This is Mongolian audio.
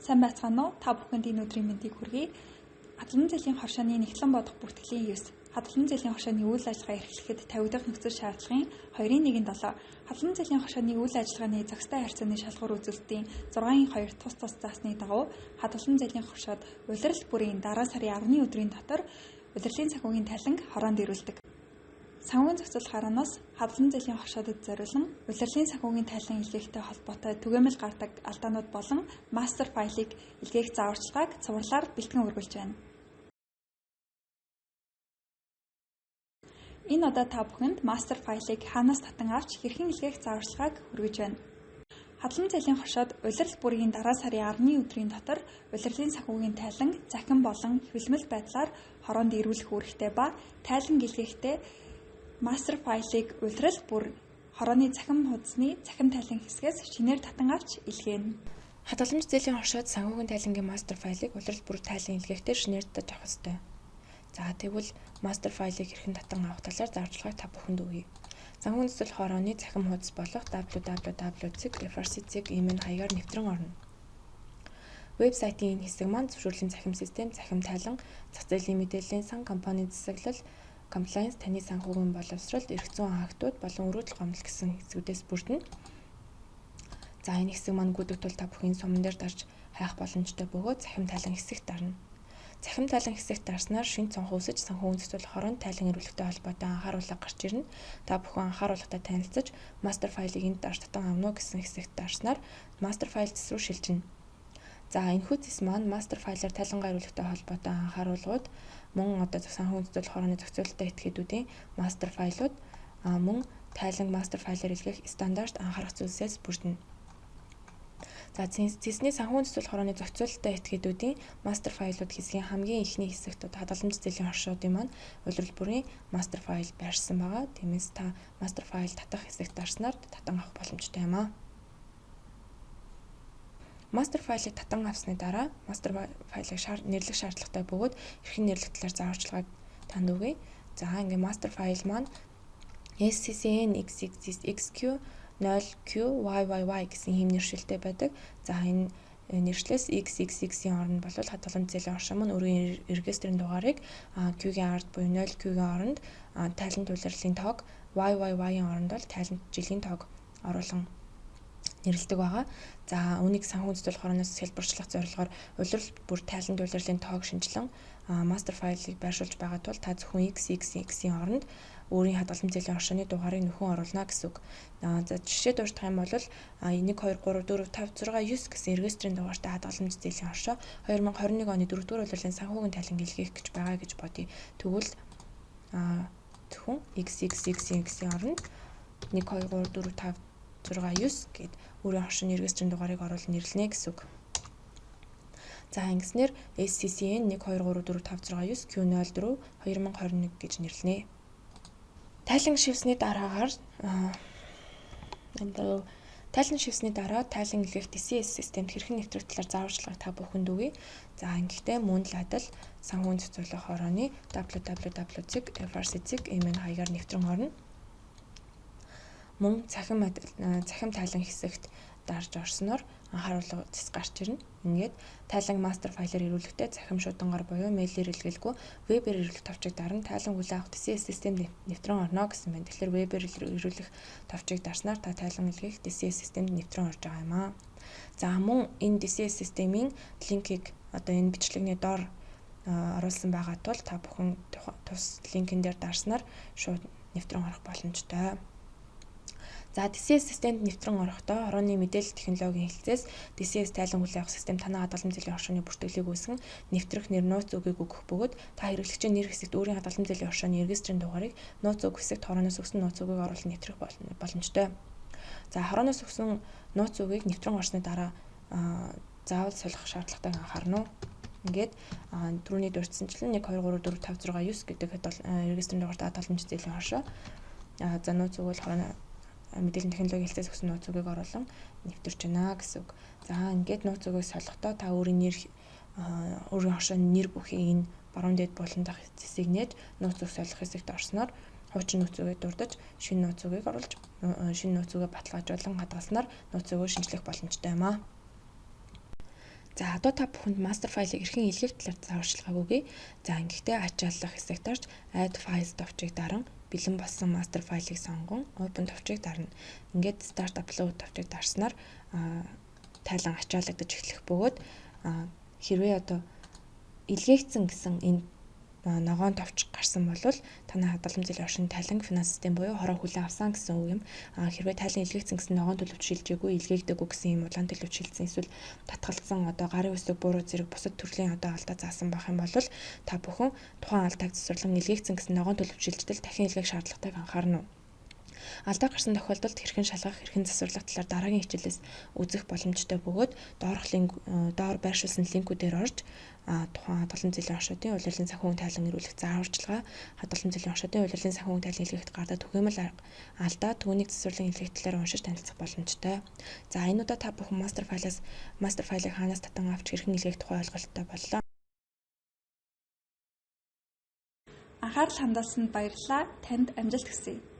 Сайн байцгаана уу? Та бүхэнд энэ өдрийн мэндийг хүргэе. Хадгалан зэлийн хоршооны нэгтлэн бодох бүртгэлийн 9. Хадгалан зэлийн хоршооны үйл ажиллагаа эрхлэхэд тавигдах нөхцөл шаардлагын 2.1.7. Хадгалан зэлийн хоршооны үйл ажиллагааны зохистой харьцааны шалгуур үзүүлэлтийн 6.2 тус заасны дагуу хадгалан зэлийн хоршоод улирал бүрийн дараа сарын 10-ны өдрийн дотор улирлын санхүүгийн тайланг хороонд ирүүлдэг. Санхүүгийн зохицуулах хараанаас хадгалан зэлийн хоршоодод зориулан улирлын санхүүгийн тайлан илгээхтэй холбоотой түгээмэл гардаг алдаанууд болон мастер файлыг илгээх зааварчилгааг цувралаар бэлтгэн үргэлж байна. Энэ удаа та бүхэнд мастер файлыг хаанаас татан авч хэрхэн илгээх зааварчилгааг хүргэж байна. Хадгалан зэлийн хоршоод улирал бүрийн дараа сарын 10-ны өдрийн дотор улирлын санхүүгийн тайланг захин болон хэвлэмэл байдлаар хороонд ирүүлэх үүрэгтэй ба тайланг илгээхдээ мастер файлыг улирал бүр хорооны захин хуудасны захин тайлан хэсгээс шинээр татан авч илгээнэ. Хадгаламж зэлийн хоршоод санхүүгийн тайлангийн мастер файлыг улирал бүр тайлан илгээхдээ шинээр татаж авах ёстой. За тэгвэл мастер файлыг хэрхэн татан авах талаар зааварчилгааг та бүхэнд өгье. Санхүүгийн зэтэл хорооны захин хуудас болох www.frc.cig имэйл хаягаар нэвтрэн орно. Вебсайтын энэ хэсэг маань зөвшөөрлийн захин систем, захин тайлан, зах зээлийн мэдээллийн сан, компани засаглал, compliance, таны санхүүгийн боловсрол, эрх зүйн актууд болон өргөдөл гомдол гэсэн хэсгүүдээс бүрдэнэ. За энэ хэсэг маань гүдэг тул та бүхэн суман дээр дарж хайх боломжтой бөгөөд захин тайлан хэсэгт дарна. Захин тайлан хэсэгт дарснаар шинэ цонх үүсэж санхүүгийн зохицуулах хороонд тайлан ирүүлэхтэй холбоотой анхааруулга гарч ирнэ. Та бүхэн анхааруулгатай танилцаж мастер файлыг энд дарж татан авна уу гэсэн хэсэгт дарснаар мастер файл зэс рүү шилжинэ. За энэхүү зэс маань мастер файлаар тайлангаа ирүүлэхтэй холбоотой анхааруулгууд мөн одоо санхүүгийн зохицуулах хорооны зохицуулалттай этгээдүүдийн мастер файлууд мөн тайланг мастер файлаар илгээх стандарт анхаарах зүйлсээс бүрдэнэ. За зэсний санхүүгийн зохицуулах хорооны зохицуулалттай этгээдүүдийн мастер файлууд хэсгийн хамгийн ихний хэсэгт хадгаламж зэлийн хоршоодын маань улирал бүрийн мастер файл байршсан байгаа. Тиймээс та мастер файл татах хэсэгт дарснаар татан авах боломжтой юм аа. Мастер файлыг татан авсны дараа мастер файлыг нэрлэх шаардлагатай бөгөөд эрхэм нэрлэх талаар зааварчилгааг танд өгье. За ингээ мастер файл маань SCCN-XXXQ0QYYY гэсэн хэм нэршилтэй байдаг. За энэ нэршлээс XXX-ийн оронд бол хадгаламж зэлийн хоршоо маань өөрийн регистрийн дугаарыг Q-гийн ард буюу 0Q-гийн оронд тайланд улирлын тоог, YYY-ийн оронд бол тайланд жилийн тоог оруулан нэрлэдэг байгаа. За үүнийг санхүүгийн зохицуулах хорооноос хэлбэрчлэх зорилгоор улирал бүр тайланд улирлын тоог шинжилэн мастер файлыг байршуулж байгаа тул та зөвхөн XXX-ийн оронд өөрийн хадгаламж зэлийн хоршооны дугаарыг нөхөн оруулна гэсэн үг. За жишээ дурдах юм бол 1 2 3 4 5 6 9 гэсэн регистрийн дугаартай хадгаламж зэлийн хоршоо 2021 оны 4-р улирлын санхүүгийн тайланг илгээх гэж байгаа гэж бодъё. Тэгвэл зөвхөн XXX-ийн оронд 1 2 3 4 5 6 9 гэд өөрийн хоршооны регистрийн дугаарыг оруулан нэрлэнэ гэсэн үг. За ингэснээр SCCN 1 2 3 4 5 6 9 Q04 2021 гэж нэрлэнэ. Тайлан шивсний дараагаар тайлан илгээх DCS системд хэрхэн нэвтрэх талаар зааварчилгааг та бүхэнд өгье. За ингэхдээ мөн л адил санхүүгийн зохицуулах хорооны www.frc.cig имэйл хаягаар нэвтрэн орно. Мөн захин тайлан хэсэгт дарж орсноор анхааруулга зэс гарч ирнэ. Ингээд тайлан мастер файлаар ирүүлэхдээ захим шуудангаар буюу мэйлээр илгээхгүй вебээр ирүүлэх товчийг дарна. Тайлан хүлээн авах DCS системд нэвтрэн орно гэсэн байна. Тэгэхээр вебээр ирүүлэх товчийг дарснаар та тайлан илгээх DCS системд нэвтрэн орж байгаа юм аа. За мөн энэ DCS системийн линкийг одоо энэ бичлэгний доор оруулсан байгаа тул та бүхэн тус линкэн дээр дарснаар шууд нэвтрэн орох боломжтой. За DCS системд нэвтрэн орохдоо хорооны мэдээлэл технологийн хэлцээс DCS тайлан хүлээн авах систем танай хадгаламж зэлийн хоршооны бүртгэлийг үүсгэн нэвтрэх нэр нууц үгийг өгөх бөгөөд та хэрэглэгчийн нэр хэсэгт өөрийн хадгаламж зэлийн хоршооны регистрийн дугаарыг нууц үг хэсэгт хорооноос өгсөн нууц үгийг оруулан нэвтрэх боломжтой. За хорооноос өгсөн нууц үгийг нэвтрэн орсны дараа заавал солих шаардлагатайг анхаарна уу. Ингээд түрүүний дурдсанчлан 1 2 3 4 5 6 9 гэдэг регистрийн дугаартай хадгаламж зэлийн хоршоо. За нууц үг бол хорооны мэдээллийн технологийн хэлцээс өгсөн нууц үгийг оруулан нэвтэрч байна гэсэн үг. За ингээд нууц үгийг солихдоо та өөрийн хоршооны нэр бүхий энэ баруун дээд булан дах зэсийг нээж нууц үг солих хэсэгт орсноор хуучин нууц үгийг дурдаж шинэ нууц үгийг оруулж шинэ нууц үгээ баталгаажуулан хадгалснаар нууц үгээ шинжлэх боломжтой юм аа. За одоо та бүхэнд мастер файлыг эрхэн илгээх талаар зааварчилгааг өгье. За ингэхдээ ачааллах хэсэгт орж add files товчийг даран бэлэн болсон мастер файлыг сонгон open товчийг дарна. Ингээд start upload товчийг дарснаар тайлан ачаалагдаж эхлэх бөгөөд хэрвээ одоо илгээгдсэн гэсэн энэ ногоон товч гарсан бол танай хадгалан зэлийн оршин тайланг финанс систем буюу хороо хүлээн авсан гэсэн үг юм. Хэрвээ тайлан илгээгдсэн гэсэн ногоон төлөвч шилжээгүй, илгээгдээгүй гэсэн юм улаан төлөвч шилжсэн эсвэл татгалзсан одоо гарын үсэг, буруу зэрэг бусад төрлийн одоо алдаа заасан байх юм бол та бүхэн тухайн алдааг засварлан илгээгдсэн гэсэн ногоон төлөвч шилждэл дахин илгээх шаардлагатайг анхаарна уу? Алдаа гарсан тохиолдолд хэрхэн шалгах, хэрхэн засварлах талаар дараагийн хичээлээс үзэх боломжтой бөгөөд доор байршуулсан линкүүдээр орж тухайн хадгалан зэлийн оршуудын улирлын санхүүгийн тайлан ирүүлэх зааварчилгаа, хадгалан зэлийн оршуудын улирлын санхүүгийн тайлан илгээхэд гардаг түгээмэл алдаа түүнийг засварлан илгээх талаар уншиж танилцах боломжтой. За энэ удаа та бүхэн мастер файлыг хаанаас татан авч хэрхэн илгээх тухай ойлголттой боллоо. Анхаарал хандуулсанд баярлалаа. Танд амжилт хүсье.